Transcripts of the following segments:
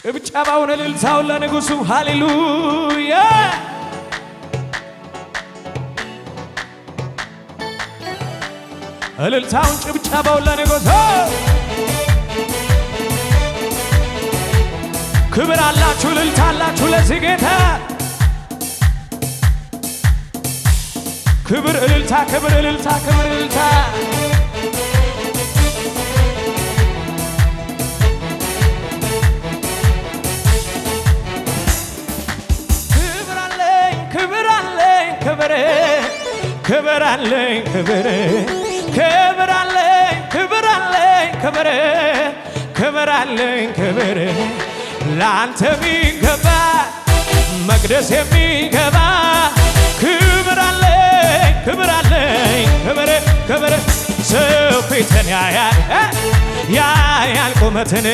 ጭብጨባውን እልልታውን ለንጉሡ ሃሌሉያ እልልታውን ጭብጨባውን ለንጉሡ ክብር አላችሁ እልልታ አላችሁ ለዚህ ጌታ ክብር እልልታ ክብር እልልታ ክብር እልልታ ክብር አለኝ ክብር ክብር አለኝ ክብር ክብር አለኝ ክብር አለኝ ክብር ክብር አለኝ ክብር ላንተ የሚገባ መቅደስ የሚገባ ክብር አለኝ ክብር አለኝ ክብር ክብር ሰው ፊትን ያያል ቁመትን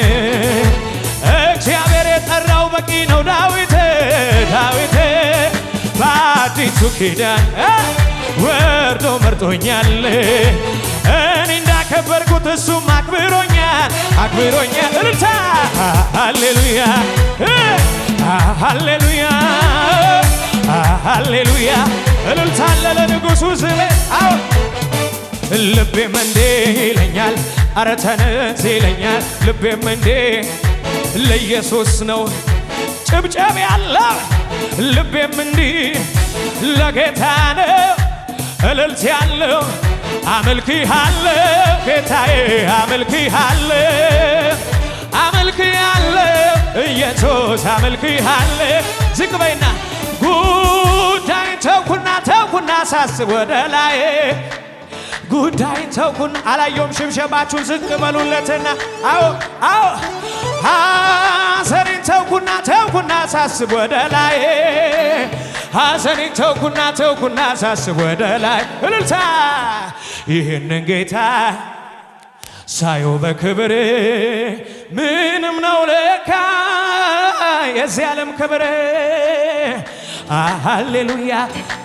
እግዚአብሔር የጠራው በቂ ነው ዳዊት በአዲሱ ኪዳን ወርዶ መርጦኛል እኔ እንዳከበርኩት እሱም አክብሮኛል እልልታ ሃሌሉያ ሃሌሉያ ሃሌሉያ እልልታ ለንጉሡ ስሜ ልቤም እንዴ ይለኛል ኧረ ተነስ ይለኛል ልቤም እንዴ ለኢየሱስ ነው ጭብጨብ ያለው ልቤም እንዲህ ለጌታ ነው እልልት ያለው አመልክሃለሁ ጌታዬ አመልክሃለሁ ኢየሱስ አመልክሃለሁ ዝቅ በይና ጉዳይን ተውኩና ሳስብ ወደ ላይ ጉዳይን ተውኩና አላየውም ሽብሸባችሁን ዝቅ በሉለትና አዎ ሐዘኔን ተውኩና ሳስብ ወደ ላይ ሐዘኔን ተውኩና ሳስብ ወደ ላይ እልልታ ይህንን ጌታ ሳየው በክብር ምንም ነው ለካ የዚህ ዓለም ክብር ሃሌሉያ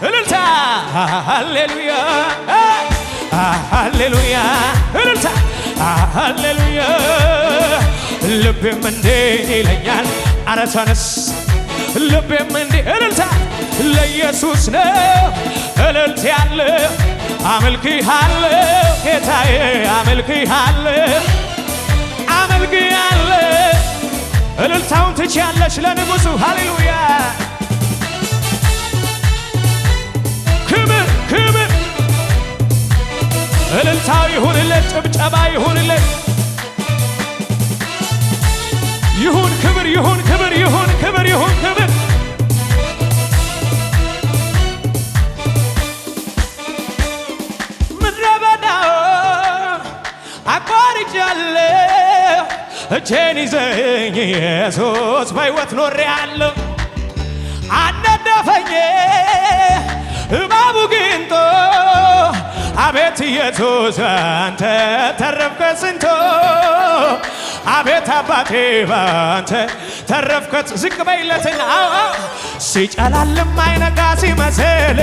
እልልታ ሃሌሉያ ሃሌሉያ እልልታ ሃሌሉያ ልቤም እንዴ ይለኛል ኧረ ተነስ ልቤም እንዴ እልልታ ለኢየሱስ ነው እልልት ያለው አመልክሃለሁ ጌታዬ አመልክሃለሁ እልልታውን ትችያለሽ ለንጉሡ ሃሌሉያ ክብር እልልታው ይሁንለት ጭብጨባ ይሁንለት ይሁን ክብር ምድረ በዳውን አቋርጫለሁ እጄን ይዘኝ ኢየሱስ በሕይወት ኖሬአለሁ አነደፈኝ እባቡ ግንጦ አቤት ኢየሱስ አንተ ተረፍከ ስንቶ አቤት አባቴ ባንተ ተረፍከት ዝቅ በይለትና ሲጨላልም አይነጋ ሲመስል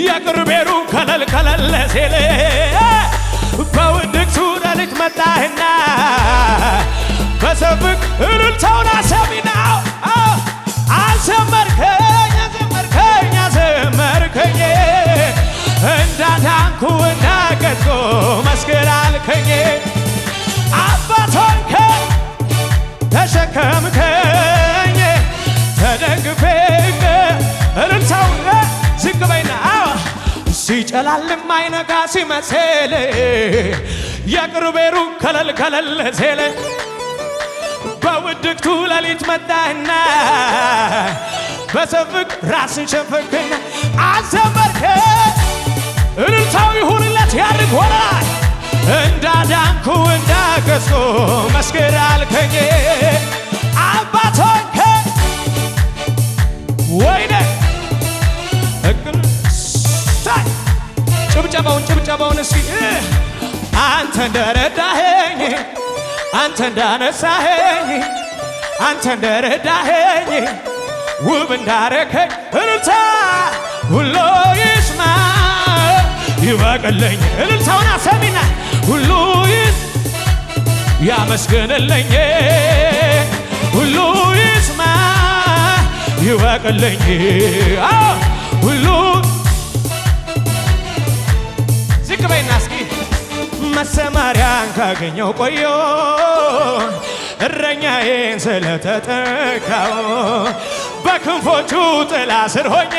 የቅርቤሩ ከለል ሲል በውድቅቱ ሌሊት መጣህና በሰብቅ እልልታውን አሰሚና አዘመርከኝ እንዳዳንኩ እንዳገዝኩ መስክር አልከኝ አባት ሆንከኝ ተሸከምከኝ ተደግፌኝ እልልታውን ዝቅ በይና ሲጨላልም አይነጋ ሲመስል የቅርቤሩ ከለል ሲል በውድቅቱ ሌሊት መጣህና በሰፍቅ ራስን ሸፈንክና አዘመርከኝ እልልታው ይሁንለት ያድርግ ወራይ እንዳዳንኩ እንዳገዝኩ መስክር አልከኝ አባት ሆንከኝ ወይኔ እቅል ሳይ ጭብጨባውን እስኪ አንተ እንደረዳኸኝ አንተ እንዳነሳኸኝ አንተ እንደረዳኸኝ ውብ እንዳረከኝ እልልታ ሁሉ ይስማ ይበቅልኝ እልልታውን አሰሚና ሁሉ ያመስግንልኝ ሁሉ ይስማ ይወቅልኝ ሁሉ ዝቅ በይና እስኪ መሰማሪያን ካገኘው ቆዮ እረኛዬን ስለተጠጋው በክንፎቹ ጥላ ስር ሆኜ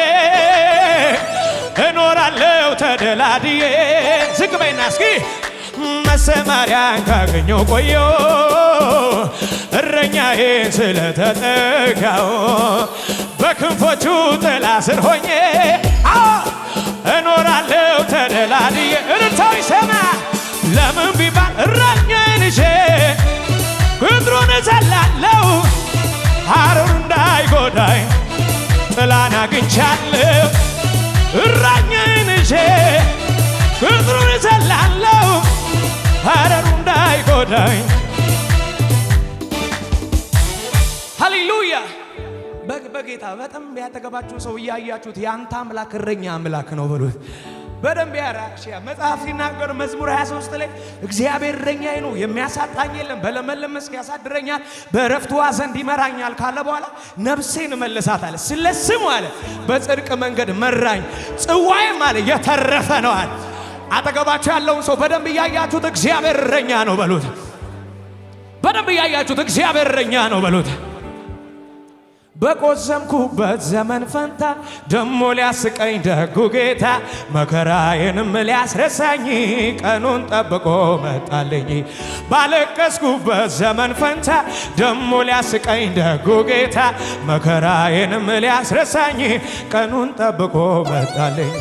እኖራለሁ ተደላድዬ ዝቅ በይና እስኪ መሰማሪያን ካገኘው ቆዮ እረኛዬን ስለተጠጋው በክንፎቹ ጥላ ስር ሆኜ እኖራለሁ ተደላድዬ እልልታው ይሰማ ለምን ቢባል እረኛዬን ይዤ ቅጥሩን እዘላለሁ ሐሩር እንዳይጎዳኝ ጥላን አግኝቻለሁ እረኛዬን ይዤ ቅጥሩን እዘላለሁ ሐሩር እንዳይጎዳኝ ሃሌሉያ በጌታ በጣም ያጠገባችሁ ሰው እያያችሁት ያንተ አምላክ እረኛ አምላክ ነው በሉት በደንብ ያራሽያ መጽሐፍ ሲናገር መዝሙር 23 ላይ እግዚአብሔር እረኛዬ ነው የሚያሳጣኝ የለም በለመለመ መስክ ያሳድረኛል በዕረፍቱ ውኃ ዘንድ ይመራኛል ካለ በኋላ ነፍሴን እመልሳታለሁ ስለ ስሙ አለ በጽድቅ መንገድ መራኝ ጽዋዬም አለ የተረፈ ነው አለ አጠገባችሁ ያለውን ሰው በደንብ እያያችሁት እግዚአብሔር እረኛ ነው በሉት በደንብ እያያችሁት እግዚአብሔር እረኛ ነው በሉት በቆዘምኩበት ዘመን ፈንታ ደሞ ሊያስቀኝ ደጉ ጌታ መከራዬንም ሊያስረሳኝ ቀኑን ጠብቆ መጣልኝ ባለቀስኩበት ዘመን ፈንታ ደሞ ሊያስቀኝ ደጉ ጌታ መከራዬንም ሊያስረሳኝ ቀኑን ጠብቆ መጣልኝ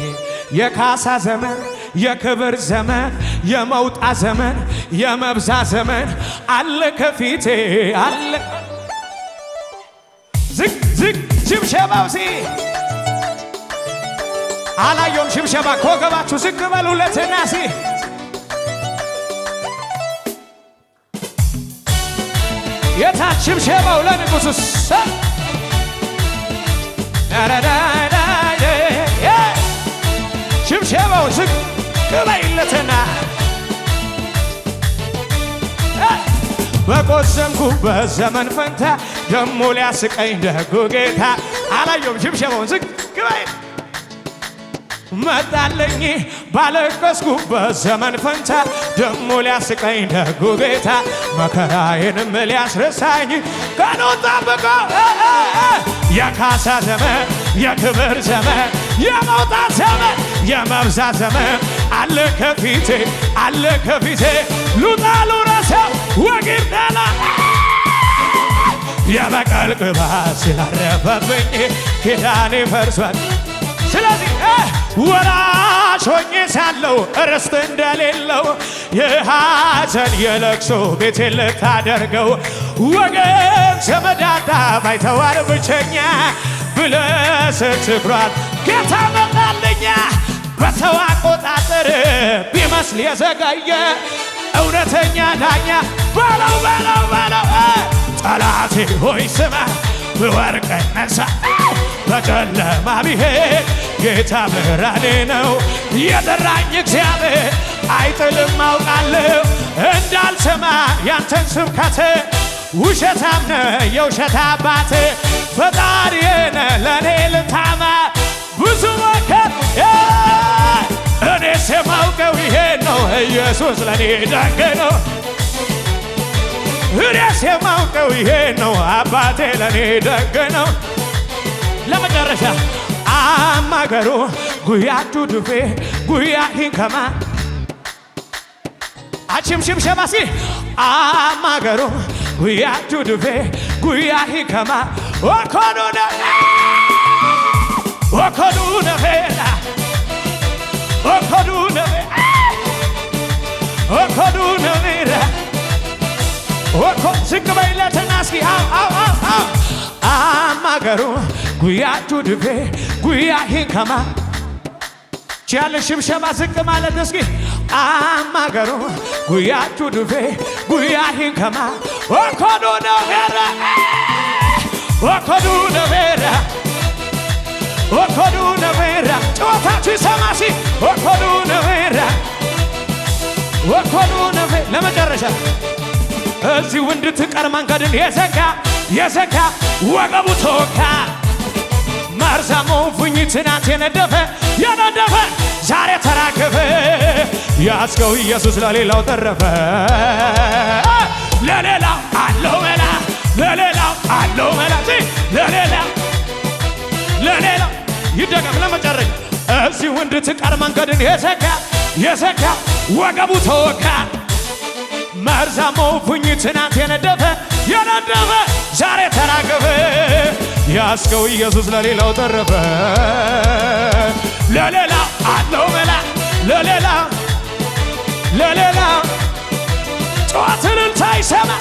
የካሳ ዘመን የክብር ዘመን የመውጣ ዘመን የመብዛ ዘመን አለ ከፊቴ አለ ዝቅ ዝቅ ሽብሸባው ሲ አላየውም ሽብሸባ ኮገባችሁ ዝቅ በሉለትና ሲ የታች ሽብሸባው ለንጉሡ ሽብሸባው ዝቅ በይለትና በቆዘምኩበት ዘመን ፈንታ ደሞ ሊያስቀኝ ደጉ ጌታ አላየውም ሽብሸባውን ዝቅ በይ መጣልኝ ባለቀስኩበት ዘመን ፈንታ ደሞ ሊያስቀኝ ደጉ ጌታ መከራዬንም ሊያስረሳኝ ቀኑን ጠብቆ የካሳ ዘመን የክብር ዘመን የመውጣት ዘመን የመብዛት ዘመን አለ ከፊቴ አለ ከፊቴ ሉጣ ልውረሰው ወግርዳላ የበቀል ቅባት ስላረፈብኝ ኪዳኔ ፈርሷል ስለዚህ ወራሽ ሆኜ ሳለሁ ርስት እንደሌለው የሐዘን የለቅሶ ቤቴ ልታደርገው ወገን ዘመዳታ ባይተዋር ብቸኛ ብለህ ስትኩራት ጌታ መጣልኛ በሰው አቆጣጠር ቢመስል የዘገየ እውነተኛ ዳኛ በለው በለው በለው ጠላቴ ሆይ ስማ ብወርቅ ነሳ በጨለማ ብሄድ ጌታ ብርሃኔ ነው የጠራኝ እግዚአብሔር አይጥልም አውቃለሁ እንዳልሰማ ያንተን ስብከት ውሸታም ነህ የውሸት አባት ፈጣሪዬ ነህ ለእኔ ልታማ ብዙ መከር እኔስ የማውቀው ይሄን ነው ኢየሱስ ለእኔ ደግ ነው እኔስ የማውቀው ይሄን ነው አባቴ ለእኔ ደግ ነው ለመጨረሻ አማገሩ ጉያቱ ዱፌ ጉያ ሂንከማ አችምሽም ሸባሲ አማገሩ ጉያቱ ዱፌ ጉያ ሂንከማ ወኮኑነ ወኮኑነፌላ ወኮኑነፌ ወኮኑነፌላ ወኮ ዝቅ በይለትና እስኪ አማገሩ ጉያቱ ዱፌ ጉያ ሂንከማ ቻለ ሽብሸባ ዝቅ ማለት እስኪ አማገሩ ጉያቱ ዱፌ ጉያ ሂንከማ ወኮኑነፌላ ወኮኑነፌላ ወኮኑነፌላ ጨዋታችሁ ይሰማሲ ወኮኑነፌላ ወኮኑነፌ ለመጨረሻ እዚሁ እንድትቀር መንገድን የዘጋ የዘጋ ወገቡ ተወጋ። መርዛሙ ፉኝ ትናንት የነደፈ ዛሬ ተራገፈ። ያስከው ኢየሱስ ለሌላው ተረፈ። ለሌላው አለው መላ ለሌላው አለው መላ ለሌላው ይደገም ለመጨረሻ እዚሁ እንድትቀር መንገድን የዘጋ ወገቡ ተወጋ። መርዛሙ ፉኝ ትናንት የነደፈ ዛሬ ተራገፈ። ያስከው ኢየሱስ ለሌላው ተረፈ። ለሌላው አለው መላ ለሌላው ጨዋታን ታይሰማ